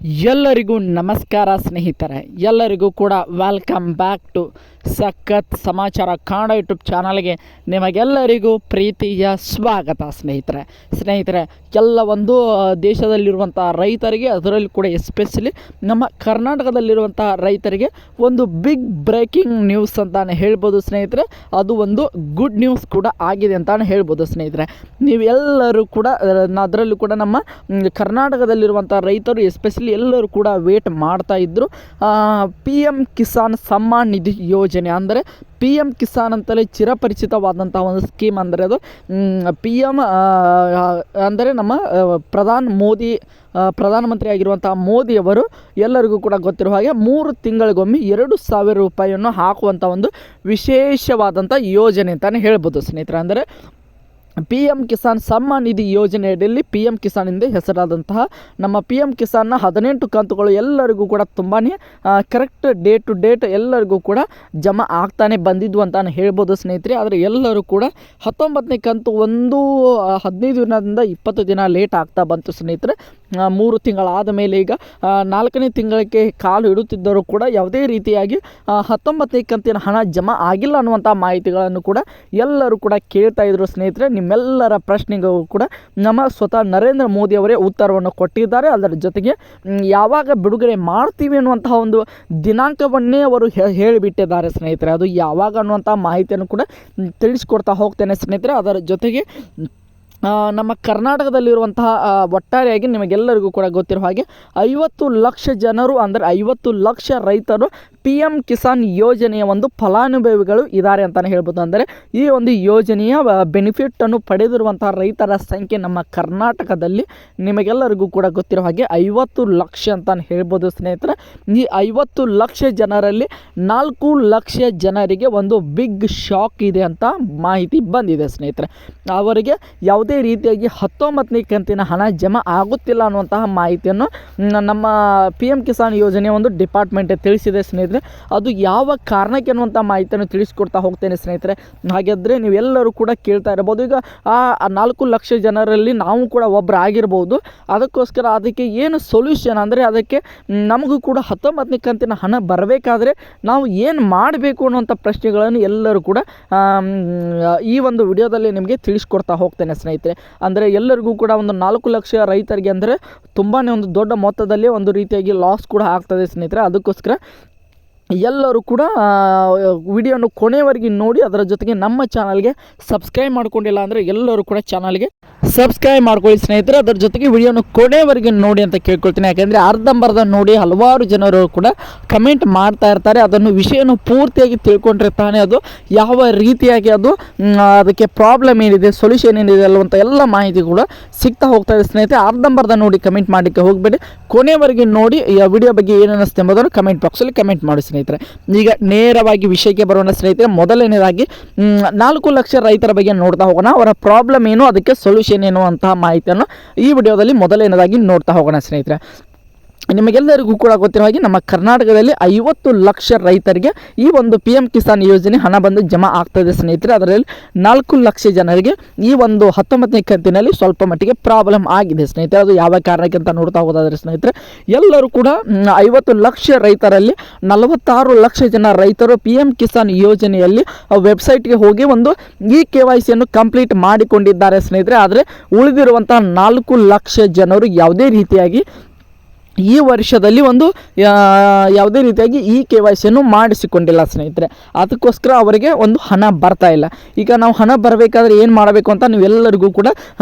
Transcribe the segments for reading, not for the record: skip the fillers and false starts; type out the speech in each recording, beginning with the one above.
ಎಲ್ಲರಿಗೂ ನಮಸ್ಕಾರ ಸ್ನೇಹಿತರೆ, ಎಲ್ಲರಿಗೂ ಕೂಡ ವೆಲ್ಕಮ್ ಬ್ಯಾಕ್ ಟು ಸಖತ್ ಸಮಾಚಾರ ಕನ್ನಡ ಯೂಟ್ಯೂಬ್ ಚಾನಲ್ಗೆ ನಿಮಗೆಲ್ಲರಿಗೂ ಪ್ರೀತಿಯ ಸ್ವಾಗತ. ಸ್ನೇಹಿತರೆ ಎಲ್ಲ ಒಂದು ದೇಶದಲ್ಲಿರುವಂಥ ರೈತರಿಗೆ, ಅದರಲ್ಲಿ ಕೂಡ ಎಸ್ಪೆಷಲಿ ನಮ್ಮ ಕರ್ನಾಟಕದಲ್ಲಿರುವಂಥ ರೈತರಿಗೆ ಒಂದು ಬಿಗ್ ಬ್ರೇಕಿಂಗ್ ನ್ಯೂಸ್ ಅಂತಾನೆ ಹೇಳ್ಬೋದು ಸ್ನೇಹಿತರೆ. ಅದು ಒಂದು ಗುಡ್ ನ್ಯೂಸ್ ಕೂಡ ಆಗಿದೆ ಅಂತಾನೆ ಹೇಳ್ಬೋದು ಸ್ನೇಹಿತರೆ. ನೀವೆಲ್ಲರೂ ಕೂಡ ಅದರಲ್ಲೂ ಕೂಡ ನಮ್ಮ ಕರ್ನಾಟಕದಲ್ಲಿರುವಂಥ ರೈತರು ಎಸ್ಪೆಷಲಿ ಎಲ್ಲರೂ ಕೂಡ ವೇಟ್ ಮಾಡ್ತಾ ಇದ್ದರು. PM ಕಿಸಾನ್ ಸಮ್ಮಾನ್ ನಿಧಿ ಯೋಜನೆ ಅಂದರೆ PM ಕಿಸಾನ್ ಅಂತಲೇ ಚಿರಪರಿಚಿತವಾದಂಥ ಒಂದು ಸ್ಕೀಮ್. ಅಂದರೆ ಅದು PM ಅಂದರೆ ನಮ್ಮ ಪ್ರಧಾನಮಂತ್ರಿ ಆಗಿರುವಂಥ ಮೋದಿಯವರು ಎಲ್ಲರಿಗೂ ಕೂಡ ಗೊತ್ತಿರುವ ಹಾಗೆ 3 ತಿಂಗಳಿಗೊಮ್ಮೆ 2,000 ರೂಪಾಯಿಯನ್ನು ಹಾಕುವಂಥ ಒಂದು ವಿಶೇಷವಾದಂಥ ಯೋಜನೆ ಅಂತಲೇ ಹೇಳ್ಬೋದು ಸ್ನೇಹಿತರೆ. ಅಂದರೆ PM ಕಿಸಾನ್ ಸಮ್ಮಾನ್ ನಿಧಿ ಯೋಜನೆಯಲ್ಲಿ PM ಕಿಸಾನ್ ಎಂದೇ ಹೆಸರಾದಂತಹ ನಮ್ಮ PM ಕಿಸಾನ್ನ 18 ಕಂತುಗಳು ಎಲ್ಲರಿಗೂ ಕೂಡ ತುಂಬಾ ಕರೆಕ್ಟ್ ಡೇಟ್ ಟು ಡೇಟ್ ಎಲ್ಲರಿಗೂ ಕೂಡ ಜಮಾ ಆಗ್ತಾನೆ ಬಂದಿದ್ವು ಅಂತಾನೆ ಹೇಳ್ಬೋದು ಸ್ನೇಹಿತರೆ. ಆದರೆ ಎಲ್ಲರೂ ಕೂಡ 19ನೇ ಕಂತು 15 ದಿನದಿಂದ 20 ದಿನ ಲೇಟ್ ಆಗ್ತಾ ಬಂತು ಸ್ನೇಹಿತರೆ. 3 ತಿಂಗಳಾದ ಮೇಲೆ ಈಗ 4ನೇ ತಿಂಗಳಿಗೆ ಕಾಲು ಇಡುತ್ತಿದ್ದರೂ ಕೂಡ ಯಾವುದೇ ರೀತಿಯಾಗಿ 19ನೇ ಕಂತಿನ ಹಣ ಜಮಾ ಆಗಿಲ್ಲ ಅನ್ನುವಂಥ ಮಾಹಿತಿಗಳನ್ನು ಕೂಡ ಎಲ್ಲರೂ ಕೂಡ ಕೇಳ್ತಾ ಇದ್ರು ಸ್ನೇಹಿತರೆ. ನಿಮ್ಮೆಲ್ಲರ ಪ್ರಶ್ನೆಗೂ ಕೂಡ ನಮ್ಮ ಸ್ವತಃ ನರೇಂದ್ರ ಮೋದಿ ಅವರೇ ಉತ್ತರವನ್ನು ಕೊಟ್ಟಿದ್ದಾರೆ. ಅದರ ಜೊತೆಗೆ ಯಾವಾಗ ಬಿಡುಗಡೆ ಮಾಡ್ತೀವಿ ಅನ್ನುವಂತಹ ಒಂದು ದಿನಾಂಕವನ್ನೇ ಅವರು ಹೇಳಿಬಿಟ್ಟಿದ್ದಾರೆ ಸ್ನೇಹಿತರೆ. ಅದು ಯಾವಾಗ ಅನ್ನುವಂಥ ಮಾಹಿತಿಯನ್ನು ಕೂಡ ತಿಳಿಸ್ಕೊಡ್ತಾ ಹೋಗ್ತೇನೆ ಸ್ನೇಹಿತರೆ. ಅದರ ಜೊತೆಗೆ ನಮ್ಮ ಕರ್ನಾಟಕದಲ್ಲಿರುವಂತಹ ಒಟ್ಟಾರೆಯಾಗಿ ನಿಮಗೆಲ್ಲರಿಗೂ ಕೂಡ ಗೊತ್ತಿರೋ ಹಾಗೆ 50 ಲಕ್ಷ ಜನರು, ಅಂದರೆ 50 ಲಕ್ಷ ರೈತರು PM ಕಿಸಾನ್ ಯೋಜನೆಯ ಒಂದು ಫಲಾನುಭವಿಗಳು ಇದ್ದಾರೆ ಅಂತಲೇ ಹೇಳ್ಬೋದು. ಅಂದರೆ ಈ ಒಂದು ಯೋಜನೆಯ ಬೆನಿಫಿಟನ್ನು ಪಡೆದಿರುವಂತಹ ರೈತರ ಸಂಖ್ಯೆ ನಮ್ಮ ಕರ್ನಾಟಕದಲ್ಲಿ ನಿಮಗೆಲ್ಲರಿಗೂ ಕೂಡ ಗೊತ್ತಿರೋ ಹಾಗೆ 50 ಲಕ್ಷ ಅಂತಲೇ ಹೇಳ್ಬೋದು ಸ್ನೇಹಿತರೆ. ಈ 50 ಲಕ್ಷ ಜನರಲ್ಲಿ 4 ಲಕ್ಷ ಜನರಿಗೆ ಒಂದು ಬಿಗ್ ಶಾಕ್ ಇದೆ ಅಂತ ಮಾಹಿತಿ ಬಂದಿದೆ ಸ್ನೇಹಿತರೆ. ಅವರಿಗೆ ಯಾವುದೇ ರೀತಿಯಾಗಿ 19ನೇ ಕಂತಿನ ಹಣ ಜಮಾ ಆಗುತ್ತಿಲ್ಲ ಅನ್ನುವಂತಹ ಮಾಹಿತಿಯನ್ನು ನಮ್ಮ PM ಕಿಸಾನ್ ಯೋಜನೆಯ ಒಂದು ಡಿಪಾರ್ಟ್ಮೆಂಟ್ ತಿಳಿಸಿದೆ ಸ್ನೇಹಿತರೆ. ಅದು ಯಾವ ಕಾರಣಕ್ಕೆ ಅನ್ನುವಂಥ ಮಾಹಿತಿಯನ್ನು ತಿಳಿಸ್ಕೊಡ್ತಾ ಹೋಗ್ತೇನೆ ಸ್ನೇಹಿತರೆ. ಹಾಗಾದರೆ ನೀವೆಲ್ಲರೂ ಕೂಡ ಕೇಳ್ತಾ ಇರಬಹುದು, ಈಗ ಆ 4 ಲಕ್ಷ ಜನರಲ್ಲಿ ನಾವು ಕೂಡ ಒಬ್ಬರು ಆಗಿರ್ಬೋದು. ಅದಕ್ಕೋಸ್ಕರ ಅದಕ್ಕೆ ಏನು ಸೊಲ್ಯೂಷನ್, ಅಂದರೆ ಅದಕ್ಕೆ ನಮಗೂ ಕೂಡ 19ನೇ ಕಂತಿನ ಹಣ ಬರಬೇಕಾದ್ರೆ ನಾವು ಏನು ಮಾಡಬೇಕು ಅನ್ನುವಂಥ ಪ್ರಶ್ನೆಗಳನ್ನು ಎಲ್ಲರೂ ಕೂಡ ಈ ಒಂದು ವಿಡಿಯೋದಲ್ಲಿ ನಿಮಗೆ ತಿಳಿಸ್ಕೊಡ್ತಾ ಹೋಗ್ತೇನೆ ಸ್ನೇಹಿತರೆ. ಅಂದರೆ ಎಲ್ಲರಿಗೂ ಕೂಡ ಒಂದು 4 ಲಕ್ಷ ರೈತರಿಗೆ ಅಂದರೆ ತುಂಬಾ ಒಂದು ದೊಡ್ಡ ಮೊತ್ತದಲ್ಲಿ ಒಂದು ರೀತಿಯಾಗಿ ಲಾಸ್ ಕೂಡ ಆಗ್ತದೆ ಸ್ನೇಹಿತರೆ. ಅದಕ್ಕೋಸ್ಕರ ಎಲ್ಲರೂ ಕೂಡ ವಿಡಿಯೋನು ಕೊನೆವರೆಗೆ ನೋಡಿ. ಅದರ ಜೊತೆಗೆ ನಮ್ಮ ಚಾನಲ್ಗೆ ಸಬ್ಸ್ಕ್ರೈಬ್ ಮಾಡ್ಕೊಂಡಿಲ್ಲ ಅಂದರೆ ಎಲ್ಲರೂ ಕೂಡ ಚಾನಲ್ಗೆ ಸಬ್ಸ್ಕ್ರೈಬ್ ಮಾಡ್ಕೊಳ್ಳಿ ಸ್ನೇಹಿತರೆ. ಅದರ ಜೊತೆಗೆ ವಿಡಿಯೋನು ಕೊನೆವರೆಗೆ ನೋಡಿ ಅಂತ ಕೇಳ್ಕೊಳ್ತೀನಿ. ಯಾಕೆಂದರೆ ಅರ್ಧಂಬರ್ಧ ನೋಡಿ ಹಲವಾರು ಜನರು ಕೂಡ ಕಮೆಂಟ್ ಮಾಡ್ತಾ ಇರ್ತಾರೆ. ಅದನ್ನು ವಿಷಯವನ್ನು ಪೂರ್ತಿಯಾಗಿ ತಿಳ್ಕೊಂಡಿರ್ತಾನೆ, ಅದು ಯಾವ ರೀತಿಯಾಗಿ ಅದು ಅದಕ್ಕೆ ಪ್ರಾಬ್ಲಮ್ ಏನಿದೆ, ಸೊಲ್ಯೂಷನ್ ಏನಿದೆ ಅಲ್ವಂತ ಎಲ್ಲ ಮಾಹಿತಿ ಕೂಡ ಸಿಗ್ತಾ ಹೋಗ್ತಾ ಇದೆ ಸ್ನೇಹಿತರೆ. ಅರ್ಧಂಬರ್ಧ ನೋಡಿ ಕಮೆಂಟ್ ಮಾಡಲಿಕ್ಕೆ ಹೋಗಬೇಡಿ, ಕೊನೆವರೆಗೆ ನೋಡಿ ಈ ವಿಡಿಯೋ ಬಗ್ಗೆ ಏನು ಅನ್ನಿಸ್ತೆ ಎಂಬುದನ್ನು ಕಮೆಂಟ್ ಬಾಕ್ಸಲ್ಲಿ ಕಮೆಂಟ್ ಮಾಡಿ ಸ್ನೇಹಿತರೆ. ಈಗ ನೇರವಾಗಿ ವಿಷಯಕ್ಕೆ ಬರೋಣ ಸ್ನೇಹಿತರೆ. ಮೊದಲನೇದಾಗಿ 4 ಲಕ್ಷ ರೈತರ ಬಗ್ಗೆ ನೋಡ್ತಾ ಹೋಗೋಣ. ಅವರ ಪ್ರಾಬ್ಲಮ್ ಏನು, ಅದಕ್ಕೆ ಸೊಲ್ಯೂಷನ್ ಏನು ಅಂತಹ ಮಾಹಿತಿಯನ್ನು ಈ ವಿಡಿಯೋದಲ್ಲಿ ಮೊದಲನೇದಾಗಿ ನೋಡ್ತಾ ಹೋಗೋಣ ಸ್ನೇಹಿತರೆ. ನಿಮಗೆಲ್ಲರಿಗೂ ಕೂಡ ಗೊತ್ತಿರೋ ಹಾಗೆ ನಮ್ಮ ಕರ್ನಾಟಕದಲ್ಲಿ 50 ಲಕ್ಷ ರೈತರಿಗೆ ಈ ಒಂದು PM ಕಿಸಾನ್ ಯೋಜನೆ ಹಣ ಬಂದು ಜಮಾ ಆಗ್ತದೆ ಸ್ನೇಹಿತರೆ. ಅದರಲ್ಲಿ 4 ಲಕ್ಷ ಜನರಿಗೆ ಈ ಒಂದು 19ನೇ ಕಂತಿನಲ್ಲಿ ಸ್ವಲ್ಪ ಮಟ್ಟಿಗೆ ಪ್ರಾಬ್ಲಮ್ ಆಗಿದೆ ಸ್ನೇಹಿತರೆ. ಅದು ಯಾವ ಕಾರಣಕ್ಕೆ ಅಂತ ನೋಡ್ತಾ ಹೋಗೋದಾದ್ರೆ ಸ್ನೇಹಿತರೆ, ಎಲ್ಲರೂ ಕೂಡ 50 ಲಕ್ಷ ರೈತರಲ್ಲಿ 46 ಲಕ್ಷ ಜನ ರೈತರು PM ಕಿಸಾನ್ ಯೋಜನೆಯಲ್ಲಿ ವೆಬ್ಸೈಟ್ಗೆ ಹೋಗಿ ಒಂದು KYCಯನ್ನು ಕಂಪ್ಲೀಟ್ ಮಾಡಿಕೊಂಡಿದ್ದಾರೆ ಸ್ನೇಹಿತರೆ. ಆದರೆ ಉಳಿದಿರುವಂತಹ 4 ಲಕ್ಷ ಜನರು ಯಾವುದೇ ರೀತಿಯಾಗಿ ಈ ವರ್ಷದಲ್ಲಿ ಒಂದು ಯಾವುದೇ ರೀತಿಯಾಗಿ KYCಯನ್ನು ಮಾಡಿಸಿಕೊಂಡಿಲ್ಲ ಸ್ನೇಹಿತರೆ. ಅದಕ್ಕೋಸ್ಕರ ಅವರಿಗೆ ಒಂದು ಹಣ ಬರ್ತಾ ಇಲ್ಲ. ಈಗ ನಾವು ಹಣ ಬರಬೇಕಾದ್ರೆ ಏನು ಮಾಡಬೇಕು ಅಂತ ನೀವೆಲ್ಲರಿಗೂ ಕೂಡ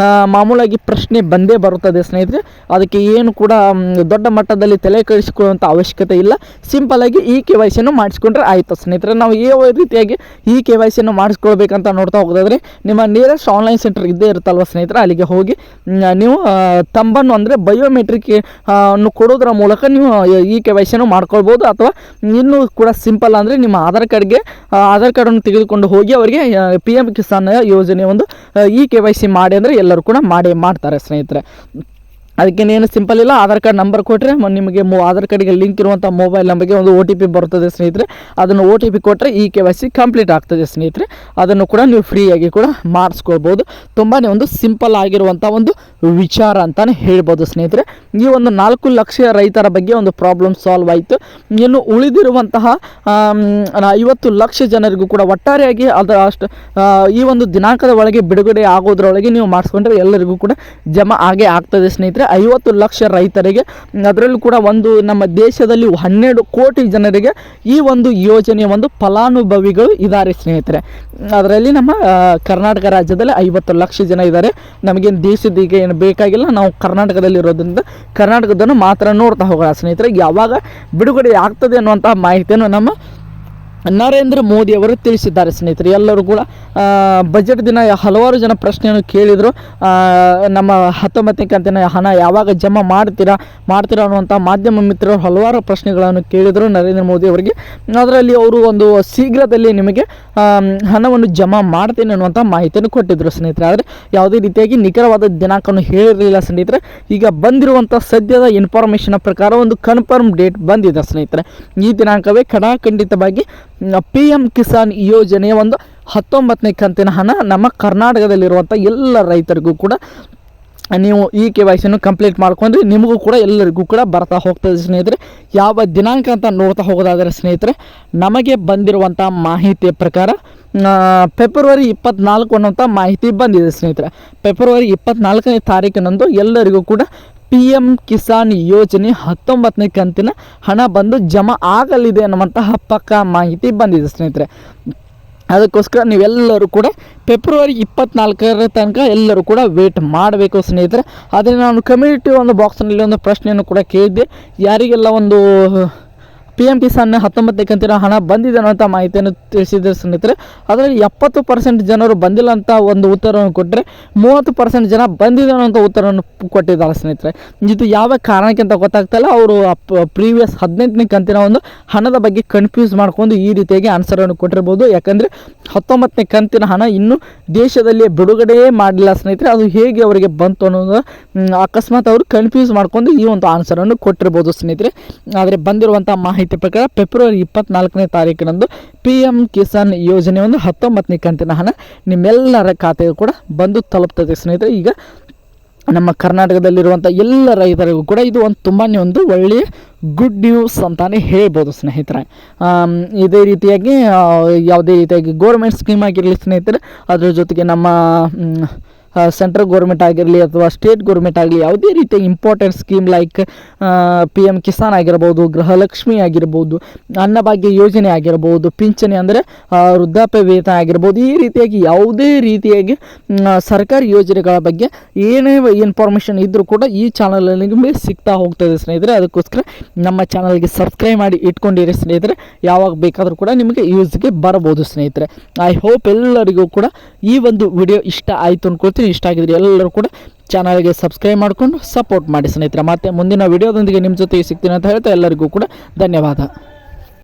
ಮಾಮೂಲಾಗಿ ಪ್ರಶ್ನೆ ಬಂದೇ ಬರುತ್ತದೆ ಸ್ನೇಹಿತರೆ. ಅದಕ್ಕೆ ಏನು ಕೂಡ ದೊಡ್ಡ ಮಟ್ಟದಲ್ಲಿ ತಲೆ ಕೆಡಿಸಿಕೊಳ್ಳುವಂಥ ಅವಶ್ಯಕತೆ ಇಲ್ಲ. ಸಿಂಪಲ್ಲಾಗಿ KYCಯನ್ನು ಮಾಡಿಸ್ಕೊಂಡ್ರೆ ಆಯಿತು ಸ್ನೇಹಿತರೆ. ನಾವು ಯಾವ ರೀತಿಯಾಗಿ KYCಯನ್ನು ಮಾಡಿಸ್ಕೊಳ್ಬೇಕಂತ ನೋಡ್ತಾ ಹೋಗೋದಾದರೆ ನಿಮ್ಮ ನಿಯರೆಸ್ಟ್ ಆನ್ಲೈನ್ ಸೆಂಟರ್ ಇದ್ದೇ ಇರುತ್ತಲ್ವ ಸ್ನೇಹಿತರೆ, ಅಲ್ಲಿಗೆ ಹೋಗಿ ನೀವು ತಂಬನ್ನು ಅಂದರೆ ಬಯೋಮೆಟ್ರಿಕ್ ಅನ್ನು ಕೊಡೋದ್ರ ಮೂಲಕ ನೀವು KYCಯನ್ನು ಮಾಡ್ಕೊಳ್ಬೋದು. ಅಥವಾ ಇನ್ನೂ ಕೂಡ ಸಿಂಪಲ್ ಅಂದರೆ ನಿಮ್ಮ ಆಧಾರ್ ಕಾರ್ಡನ್ನು ತೆಗೆದುಕೊಂಡು ಹೋಗಿ ಅವರಿಗೆ PM ಕಿಸಾನ್ ಯೋಜನೆ ಒಂದು KYC ಮಾಡಿ ಅಂದರೆ ಎಲ್ಲರೂ ಕೂಡ ಮಾಡ್ತಾರೆ ಸ್ನೇಹಿತರೆ. ಅದಕ್ಕೇನೇನು ಸಿಂಪಲ್ ಇಲ್ಲ, ಆಧಾರ್ ಕಾರ್ಡ್ ನಂಬರ್ ಕೊಟ್ಟರೆ ನಿಮಗೆ ಆಧಾರ್ ಕಾರ್ಡಿಗೆ ಲಿಂಕ್ ಇರುವಂಥ ಮೊಬೈಲ್ ನಂಬರ್ಗೆ ಒಂದು OTP ಬರ್ತದೆ ಸ್ನೇಹಿತರೆ. ಅದನ್ನು OTP ಕೊಟ್ಟರೆ ಈ KYC ಕಂಪ್ಲೀಟ್ ಆಗ್ತದೆ ಸ್ನೇಹಿತರೆ. ಅದನ್ನು ಕೂಡ ನೀವು ಫ್ರೀಯಾಗಿ ಕೂಡ ಮಾಡಿಸ್ಕೊಳ್ಬೋದು. ತುಂಬಾ ಒಂದು ಸಿಂಪಲ್ ಆಗಿರುವಂಥ ಒಂದು ವಿಚಾರ ಅಂತಲೇ ಹೇಳ್ಬೋದು ಸ್ನೇಹಿತರೆ. ಈ ಒಂದು 4 ಲಕ್ಷ ರೈತರ ಬಗ್ಗೆ ಒಂದು ಪ್ರಾಬ್ಲಮ್ ಸಾಲ್ವ್ ಆಯಿತು. ಇನ್ನು ಉಳಿದಿರುವಂತಹ 50 ಲಕ್ಷ ಜನರಿಗೂ ಕೂಡ ಒಟ್ಟಾರೆಯಾಗಿ ಈ ಒಂದು ದಿನಾಂಕದ ಒಳಗೆ ಬಿಡುಗಡೆ ಆಗೋದ್ರೊಳಗೆ ನೀವು ಮಾಡಿಸ್ಕೊಂಡ್ರೆ ಎಲ್ಲರಿಗೂ ಕೂಡ ಜಮಾ ಆಗೇ ಆಗ್ತದೆ ಸ್ನೇಹಿತರೆ. 50 ಲಕ್ಷ ರೈತರಿಗೆ, ಅದರಲ್ಲೂ ಕೂಡ ಒಂದು ನಮ್ಮ ದೇಶದಲ್ಲಿ 12 ಕೋಟಿ ಜನರಿಗೆ ಈ ಒಂದು ಯೋಜನೆಯ ಒಂದು ಫಲಾನುಭವಿಗಳು ಇದ್ದಾರೆ ಸ್ನೇಹಿತರೆ. ಅದರಲ್ಲಿ ನಮ್ಮ ಕರ್ನಾಟಕ ರಾಜ್ಯದಲ್ಲಿ 50 ಲಕ್ಷ ಜನ ಇದ್ದಾರೆ. ನಮಗೇನು ದೇಶದ ಈಗ ಏನು ಬೇಕಾಗಿಲ್ಲ, ನಾವು ಕರ್ನಾಟಕದಲ್ಲಿ ಇರೋದ್ರಿಂದ ಕರ್ನಾಟಕದನ್ನು ಮಾತ್ರ ನೋಡ್ತಾ ಹೋಗೋಣ ಸ್ನೇಹಿತರೆ. ಯಾವಾಗ ಬಿಡುಗಡೆ ಆಗ್ತದೆ ಅನ್ನುವಂಥ ಮಾಹಿತಿಯನ್ನು ನಮ್ಮ ನರೇಂದ್ರ ಮೋದಿ ಅವರು ತಿಳಿಸಿದ್ದಾರೆ ಸ್ನೇಹಿತರೆ. ಎಲ್ಲರೂ ಕೂಡ ಬಜೆಟ್ ದಿನ ಹಲವಾರು ಜನ ಪ್ರಶ್ನೆಯನ್ನು ಕೇಳಿದರು. ನಮ್ಮ 19ನೇ ಕಂತಿನ ಹಣ ಯಾವಾಗ ಜಮಾ ಮಾಡ್ತೀರಾ ಅನ್ನುವಂಥ ಮಾಧ್ಯಮ ಮಿತ್ರರು ಹಲವಾರು ಪ್ರಶ್ನೆಗಳನ್ನು ಕೇಳಿದರು ನರೇಂದ್ರ ಮೋದಿ ಅವರಿಗೆ. ಅದರಲ್ಲಿ ಅವರು ಒಂದು ಶೀಘ್ರದಲ್ಲಿ ನಿಮಗೆ ಹಣವನ್ನು ಜಮಾ ಮಾಡ್ತೇನೆ ಅನ್ನುವಂಥ ಮಾಹಿತಿಯನ್ನು ಕೊಟ್ಟಿದ್ದರು ಸ್ನೇಹಿತರೆ. ಆದರೆ ಯಾವುದೇ ರೀತಿಯಾಗಿ ನಿಖರವಾದ ದಿನಾಂಕವನ್ನು ಹೇಳಿರಲಿಲ್ಲ ಸ್ನೇಹಿತರೆ. ಈಗ ಬಂದಿರುವಂಥ ಸದ್ಯದ ಇನ್ಫಾರ್ಮೇಷನ್ ಪ್ರಕಾರ ಒಂದು ಕನ್ಫರ್ಮ್ ಡೇಟ್ ಬಂದಿದೆ ಸ್ನೇಹಿತರೆ. ಈ ದಿನಾಂಕವೇ ಖಂಡಿತವಾಗಿ PM ಕಿಸಾನ್ ಯೋಜನೆಯ ಒಂದು 19ನೇ ಕಂತಿನ ಹಣ ನಮ್ಮ ಕರ್ನಾಟಕದಲ್ಲಿರುವಂಥ ಎಲ್ಲ ರೈತರಿಗೂ ಕೂಡ ನೀವು ಈ KYCಯನ್ನು ಕಂಪ್ಲೀಟ್ ಮಾಡ್ಕೊಂಡ್ರೆ ನಿಮಗೂ ಕೂಡ ಎಲ್ಲರಿಗೂ ಕೂಡ ಬರ್ತಾ ಹೋಗ್ತದೆ ಸ್ನೇಹಿತರೆ. ಯಾವ ದಿನಾಂಕ ಅಂತ ನೋಡ್ತಾ ಹೋಗೋದಾದರೆ ಸ್ನೇಹಿತರೆ, ನಮಗೆ ಬಂದಿರುವಂಥ ಮಾಹಿತಿಯ ಪ್ರಕಾರ ಫೆಬ್ರವರಿ 24 ಅನ್ನುವಂಥ ಮಾಹಿತಿ ಬಂದಿದೆ ಸ್ನೇಹಿತರೆ. ಫೆಬ್ರವರಿ 24ನೇ ತಾರೀಕಿನಂದು ಎಲ್ಲರಿಗೂ ಕೂಡ PM ಕಿಸಾನ್ ಯೋಜನೆ 19ನೇ ಕಂತಿನ ಹಣ ಬಂದು ಜಮಾ ಆಗಲಿದೆ ಅನ್ನುವಂತಹ ಪಕ್ಕಾ ಮಾಹಿತಿ ಬಂದಿದೆ ಸ್ನೇಹಿತರೆ. ಅದಕ್ಕೋಸ್ಕರ ನೀವೆಲ್ಲರೂ ಕೂಡ ಫೆಬ್ರವರಿ 24ರ ತನಕ ಎಲ್ಲರೂ ಕೂಡ ವೇಟ್ ಮಾಡಬೇಕು ಸ್ನೇಹಿತರೆ. ಆದರೆ ನಾನು ಕಮ್ಯುನಿಟಿ ಒಂದು ಬಾಕ್ಸ್ನಲ್ಲಿ ಒಂದು ಪ್ರಶ್ನೆಯನ್ನು ಕೂಡ ಕೇಳಿದ್ದೆ. ಯಾರಿಗೆಲ್ಲ ಒಂದು PM ಕಿಸಾನ್ 19ನೇ ಕಂತಿನ ಹಣ ಬಂದಿದೆ ಅನ್ನೋಂಥ ಮಾಹಿತಿಯನ್ನು ತಿಳಿಸಿದ್ದಾರೆ ಸ್ನೇಹಿತರೆ. ಅದರಲ್ಲಿ 70% ಜನರು ಬಂದಿಲ್ಲ ಅಂತ ಒಂದು ಉತ್ತರವನ್ನು ಕೊಟ್ಟರೆ 30% ಜನ ಬಂದಿದೆ ಅನ್ನೋಂಥ ಉತ್ತರವನ್ನು ಕೊಟ್ಟಿದ್ದಾರೆ ಸ್ನೇಹಿತರೆ. ಇದು ಯಾವ ಕಾರಣಕ್ಕೆ ಅಂತ ಗೊತ್ತಾಗ್ತಾಯಿಲ್ಲ. ಅವರು ಪ್ರೀವಿಯಸ್ 18ನೇ ಕಂತಿನ ಒಂದು ಹಣದ ಬಗ್ಗೆ ಕನ್ಫ್ಯೂಸ್ ಮಾಡ್ಕೊಂಡು ಈ ರೀತಿಯಾಗಿ ಆನ್ಸರನ್ನು ಕೊಟ್ಟಿರ್ಬೋದು. ಯಾಕಂದರೆ 19ನೇ ಕಂತಿನ ಹಣ ಇನ್ನೂ ದೇಶದಲ್ಲಿ ಬಿಡುಗಡೆಯೇ ಮಾಡಲಿಲ್ಲ ಸ್ನೇಹಿತರೆ. ಅದು ಹೇಗೆ ಅವರಿಗೆ ಬಂತು ಅನ್ನೋದು ಅಕಸ್ಮಾತ್ ಅವರು ಕನ್ಫ್ಯೂಸ್ ಮಾಡ್ಕೊಂಡು ಈ ಒಂದು ಆನ್ಸರನ್ನು ಕೊಟ್ಟಿರ್ಬೋದು ಸ್ನೇಹಿತರೆ. ಆದರೆ ಬಂದಿರುವಂಥ ಮಾಹಿತಿ ಪ್ರಕಾರ ಫೆಬ್ರವರಿ 24ನೇ ತಾರೀಕಿನಂದು PM ಕಿಸಾನ್ ಯೋಜನೆ ಒಂದು 19ನೇ ಕಂತಿನ ಹಣ ನಿಮ್ಮೆಲ್ಲರ ಖಾತೆಗೂ ಕೂಡ ಬಂದು ತಲುಪ್ತದೆ ಸ್ನೇಹಿತರೆ. ಈಗ ನಮ್ಮ ಕರ್ನಾಟಕದಲ್ಲಿರುವಂಥ ಎಲ್ಲ ರೈತರಿಗೂ ಕೂಡ ಇದು ಒಂದು ತುಂಬಾ ಒಂದು ಒಳ್ಳೆಯ ಗುಡ್ ನ್ಯೂಸ್ ಅಂತಾನೆ ಹೇಳ್ಬೋದು ಸ್ನೇಹಿತರೆ. ಇದೇ ರೀತಿಯಾಗಿ ಯಾವುದೇ ರೀತಿಯಾಗಿ ಗೋರ್ಮೆಂಟ್ ಸ್ಕೀಮ್ ಆಗಿರಲಿ ಸ್ನೇಹಿತರೆ, ಅದರ ಜೊತೆಗೆ ನಮ್ಮ ಸೆಂಟ್ರಲ್ ಗೌರ್ಮೆಂಟ್ ಆಗಿರಲಿ ಅಥವಾ ಸ್ಟೇಟ್ ಗೌರ್ಮೆಂಟ್ ಆಗಲಿ ಯಾವುದೇ ರೀತಿಯ important scheme like PM Kisan ಆಗಿರ್ಬೋದು, ಗೃಹಲಕ್ಷ್ಮಿ ಆಗಿರ್ಬೋದು, ಅನ್ನಭಾಗ್ಯ ಯೋಜನೆ ಆಗಿರ್ಬೋದು, ಪಿಂಚಣಿ ಅಂದರೆ ವೃದ್ಧಾಪ್ಯ ವೇತನ ಆಗಿರ್ಬೋದು, ಈ ರೀತಿಯಾಗಿ ಯಾವುದೇ ರೀತಿಯಾಗಿ ಸರ್ಕಾರಿ ಯೋಜನೆಗಳ ಬಗ್ಗೆ ಏನೇ ಇನ್ಫಾರ್ಮೇಷನ್ ಇದ್ದರೂ ಕೂಡ ಈ ಚಾನಲಲ್ಲಿ ನಿಮಗೆ ಸಿಗ್ತಾ ಹೋಗ್ತದೆ ಸ್ನೇಹಿತರೆ. ಅದಕ್ಕೋಸ್ಕರ ನಮ್ಮ ಚಾನಲ್ಗೆ ಸಬ್ಸ್ಕ್ರೈಬ್ ಮಾಡಿ ಇಟ್ಕೊಂಡಿರಿ ಸ್ನೇಹಿತರೆ. ಯಾವಾಗ ಬೇಕಾದರೂ ಕೂಡ ನಿಮಗೆ ಯೂಸ್ಗೆ ಬರ್ಬೋದು ಸ್ನೇಹಿತರೆ. ಐ ಹೋಪ್ ಎಲ್ಲರಿಗೂ ಕೂಡ ಈ ಒಂದು ವಿಡಿಯೋ ಇಷ್ಟ ಆಯಿತು ಅನ್ಕೊಳ್ತೀನಿ. ಇಷ್ಟ ಆಗಿದ್ರೆ ಎಲ್ಲರೂ ಕೂಡ ಚಾನಲ್ಗೆ ಸಬ್ಸ್ಕ್ರೈಬ್ ಮಾಡಿಕೊಂಡು ಸಪೋರ್ಟ್ ಮಾಡಿ ಸ್ನೇಹಿತರೆ. ಮತ್ತೆ ಮುಂದಿನ ವಿಡಿಯೋದೊಂದಿಗೆ ನಿಮ್ಮ ಜೊತೆಗೆ ಸಿಗ್ತೀನಿ ಅಂತ ಹೇಳ್ತಾ ಎಲ್ಲರಿಗೂ ಕೂಡ ಧನ್ಯವಾದ.